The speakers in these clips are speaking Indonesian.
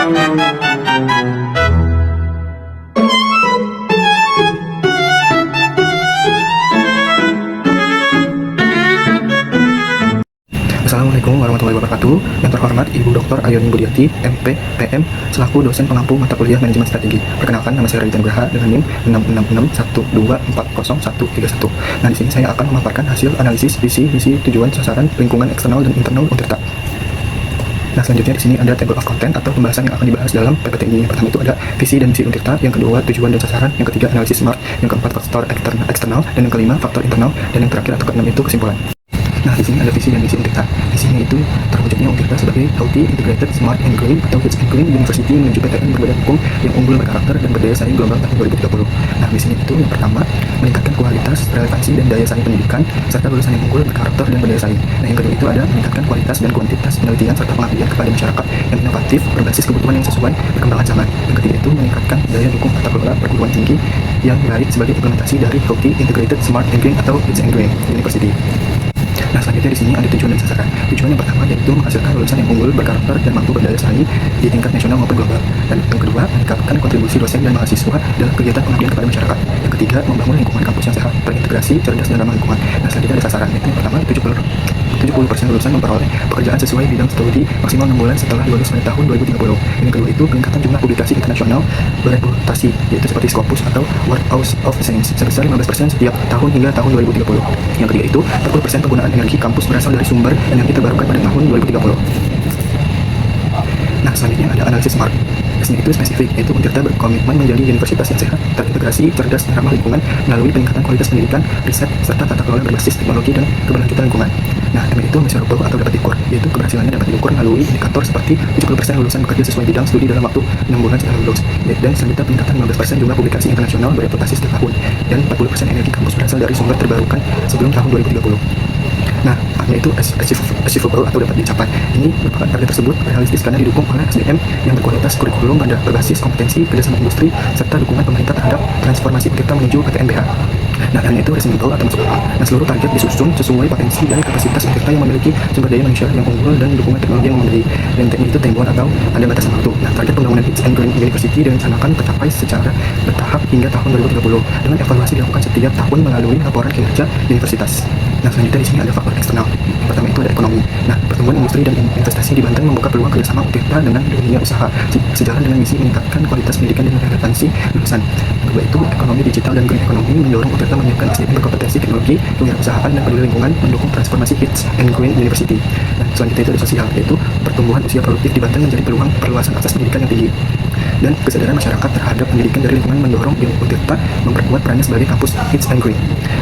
Assalamualaikum warahmatullahi wabarakatuh. Yang terhormat Ibu Dr. Ayoni Budiati, MP, PM, selaku dosen pengampu mata kuliah Manajemen Strategi. Perkenalkan, nama saya Raditya Nugraha dengan NIM 66612400131. Nah, di sini saya akan memaparkan hasil analisis visi, misi, tujuan, sasaran, lingkungan eksternal dan internal Untirta. Nah, selanjutnya di sini ada table of content atau pembahasan yang akan dibahas dalam PPT ini. Yang pertama itu ada visi dan misi Untirta, yang kedua tujuan dan sasaran, yang ketiga analisis SMART, yang keempat faktor eksternal, dan yang kelima faktor internal, dan yang terakhir atau keenam itu kesimpulan. Nah, di sini ada visi dan misi Untirta. Visinya itu terwujudnya Untirta sebagai Healthy, Integrated, Smart and Green atau Hits and Green University menuju PTN berbadan hukum yang unggul berkarakter dan berdaya saing gelombang tahun 2030. Nah, misinya itu yang pertama, meningkatkan kualitas, relevansi dan daya saing pendidikan serta lulusan yang unggul berkarakter dan berdaya saing. Nah, yang kedua itu ada meningkatkan kualitas dan kuantitas penelitian serta pengabdian kepada masyarakat yang inovatif berbasis kebutuhan yang sesuai perkembangan zaman. Yang ketiga itu meningkatkan daya dukung tata kelola perguruan tinggi yang baik sebagai implementasi dari Healthy, Integrated, Smart and Green atau Hits and Green University. Nah, selanjutnya di sini ada tujuan dan sasaran. Tujuan yang pertama yaitu menghasilkan lulusan yang unggul, berkarakter, dan mampu berdaya saing di tingkat nasional maupun global. Dan yang kedua, meningkatkan kontribusi dosen dan mahasiswa dalam kegiatan pengabdian kepada masyarakat. Yang ketiga, membangun lingkungan kampus yang sehat, terintegrasi, cerdas, dan ramah lingkungan. Nah, selanjutnya ada sasaran. Itu yang pertama, 70% lulusan memperoleh pekerjaan sesuai bidang studi maksimal 6 bulan setelah lulus pada tahun 2030. Yang kedua itu peningkatan jumlah publikasi internasional bereputasi, yaitu seperti Scopus atau World of Science, sebesar 15% setiap tahun hingga tahun 2030. Yang ketiga itu 40% penggunaan energi kampus berasal dari sumber energi terbarukan pada tahun 2030. Nah, selanjutnya ada analisis SMART. Kesini itu spesifik, yaitu Untirta berkomitmen menjadi universitas yang sehat, terintegrasi, cerdas, dan ramah lingkungan melalui peningkatan kualitas pendidikan, riset, serta tata kelola berbasis teknologi dan keberlanjutan lingkungan. Nah, itu measurable atau dapat diukur, yaitu keberhasilannya dapat diukur melalui indikator seperti 70% lulusan bekerja sesuai bidang studi dalam waktu 6 bulan setelah lulus, dan selanjutnya peningkatan 15% jumlah publikasi internasional bereputasi setiap tahun, dan 40% energi kampus berasal dari sumber terbarukan sebelum tahun 2030. Nah, yaitu achievable atau dapat dicapai. Ini merupakan target tersebut realistis karena didukung oleh SDM yang berkualitas, kurikulum pada berbasis kompetensi, kerjasama industri, serta dukungan pemerintah terhadap transformasi Untirta menuju PTNBH. Nah, dan itu reasonable atau masuk akal. Nah, seluruh target disusun sesuai potensi dan kapasitas Untirta yang memiliki sumber daya manusia yang unggul dan dukungan teknologi yang memadai. Dan teknik itu tempoh atau ada batasan waktu. Nah, target pembangunan Hits and Green University direncanakan tercapai secara bertahap hingga tahun 2030 dengan evaluasi dilakukan setiap tahun melalui laporan kinerja universitas. Nah, selanjutnya di sini ada faktor eksternal. Yang pertama itu ada ekonomi. Nah, pertumbuhan industri dan investasi di Banten membuka peluang kerjasama Untirta dengan dunia usaha sejalan dengan misi meningkatkan kualitas pendidikan dan relevansi lulusan. Kedua itu ekonomi digital dan green economy mendorong Untirta menyiapkan SDM berkompetensi teknologi, kewirausahaan dan peduli lingkungan mendukung transformasi Hits and Green University. Nah, selanjutnya itu ada sosial, yaitu pertumbuhan usia produktif di Banten menjadi peluang perluasan akses pendidikan yang tinggi. Dan kesadaran masyarakat terhadap pendidikan dari lingkungan mendorong Untirta memperkuat perannya sebagai kampus Hits and Green.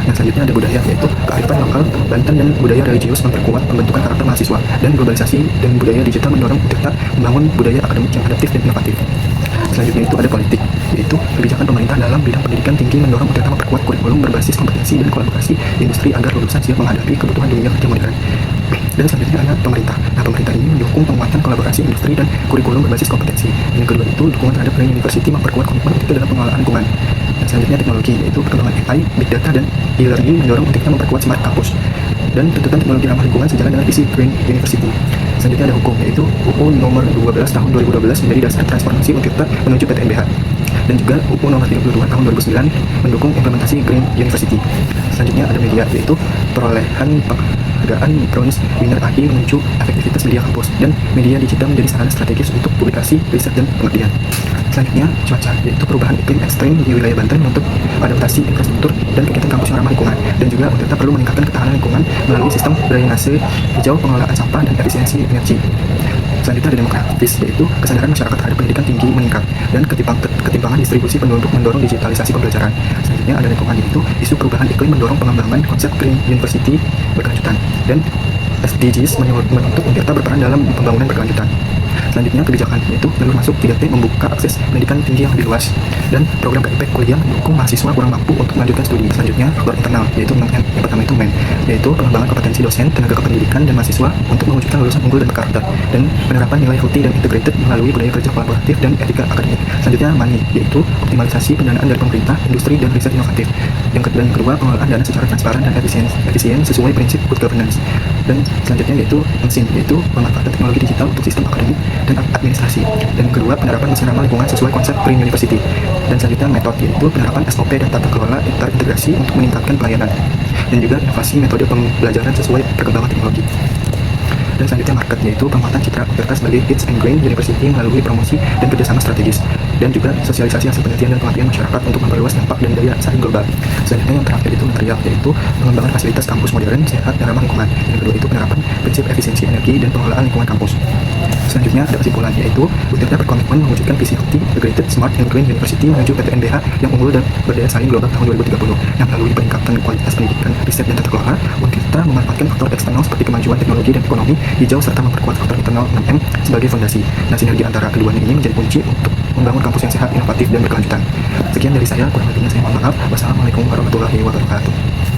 Nah, selanjutnya ada budaya, yaitu kearifan lokal Banten dan budaya religius memperkuat pembentukan karakter mahasiswa, dan globalisasi dan budaya digital mendorong Untirta membangun budaya akademik yang adaptif dan inovatif. Selanjutnya itu ada politik, yaitu kebijakan pemerintah dalam bidang pendidikan tinggi mendorong Untirta memperkuat kurikulum berbasis kompetensi dan kolaborasi industri agar lulusan siap menghadapi kebutuhan dunia kerja modern. Dan selanjutnya ada pemerintah. Nah, pemerintah ini mendukung penguatan kolaborasi industri dan kurikulum berbasis kompetensi. Yang kedua itu dukungan terhadap Green University memperkuat komitmen Untirta dalam pengelolaan lingkungan. Dan selanjutnya teknologi, yaitu perkembangan AI, Big Data, dan e-learning mendorong Untirta memperkuat smart kampus dan tuntutan teknologi ramah lingkungan sejalan dengan visi Green University. Selanjutnya ada hukum, yaitu UU nomor 12 tahun 2012 menjadi dasar transformasi Untirta menuju PTNBH. Dan juga UU nomor 32 tahun 2009 mendukung implementasi Green University. Selanjutnya ada media, yaitu perolehan penghargaan Bronze Winner AI menuju efektivitas media kampus, dan media digital menjadi sarana strategis untuk publikasi, riset, dan pengabdian. Selanjutnya cuaca, yaitu perubahan iklim ekstrim di wilayah Banten untuk adaptasi infrastruktur dan kegiatan kampus yang ramah lingkungan. Dan juga Untirta perlu meningkatkan ketahanan lingkungan melalui sistem drainase hijau, pengelolaan sampah, dan efisiensi energi. Selanjutnya ada demografis, yaitu kesadaran masyarakat terhadap pendidikan tinggi meningkat, dan ketimpangan distribusi penduduk mendorong digitalisasi pembelajaran. Selanjutnya ada lingkungan, yaitu isu perubahan iklim mendorong pengembangan konsep Green University berkelanjutan, dan SDGs menuntut Untirta berperan dalam pembangunan berkelanjutan. Selanjutnya kebijakan, yaitu jalur masuk 3T membuka akses pendidikan tinggi yang lebih luas, dan program KIP kuliah mendukung mahasiswa kurang mampu untuk melanjutkan studi. Selanjutnya faktor internal, yaitu yang pertama itu MEN, yaitu pengembangan kompetensi dosen, tenaga kependidikan, dan mahasiswa untuk mewujudkan lulusan unggul dan berkarakter, dan penerapan nilai healthy dan integrated melalui budaya kerja kolaboratif dan etika akademik. Selanjutnya money, yaitu optimalisasi pendanaan dari pemerintah, industri, dan riset inovatif. Yang kedua pengelolaan dana secara transparan dan efisien sesuai prinsip good governance. Dan selanjutnya yaitu mesin, yaitu pemanfaatan teknologi digital untuk sistem akademik dan administrasi. Dan kedua, penerapan mesin ramah lingkungan sesuai konsep Green University. Dan selanjutnya metode, yaitu penerapan SOP dan tata kelola terintegrasi untuk meningkatkan pelayanan. Dan juga inovasi metode pembelajaran sesuai perkembangan teknologi. Dan selanjutnya market, yaitu penguatan citra universitas sebagai It's and Green University melalui promosi dan kerjasama strategis, dan juga sosialisasi hasil penelitian dan pengabdian masyarakat untuk memperluas dampak dan daya saing global. Selanjutnya yang terakhir itu material, yaitu pengembangan fasilitas kampus modern, sehat, dan ramah lingkungan. Yang kedua itu penerapan prinsip efisiensi energi dan pengelolaan lingkungan kampus. Selanjutnya ada kesimpulan, yaitu UTIRTA berkomitmen mewujudkan visi opti Integrated Smart and Green University menuju PTNBH yang unggul dan berdaya saing global tahun 2030. Yang melalui peningkatan kualitas pendidikan, riset, dan tata kelola, UTIRTA memanfaatkan faktor eksternal seperti kemajuan teknologi dan ekonomi hijau serta memperkuat faktor internal 6M sebagai fondasi. Nah, sinergi antara keduanya ini menjadi kunci untuk membangun kampus yang sehat, inovatif, dan berkelanjutan. Sekian dari saya, kurang lebihnya saya mohon maaf. Wassalamualaikum warahmatullahi wabarakatuh.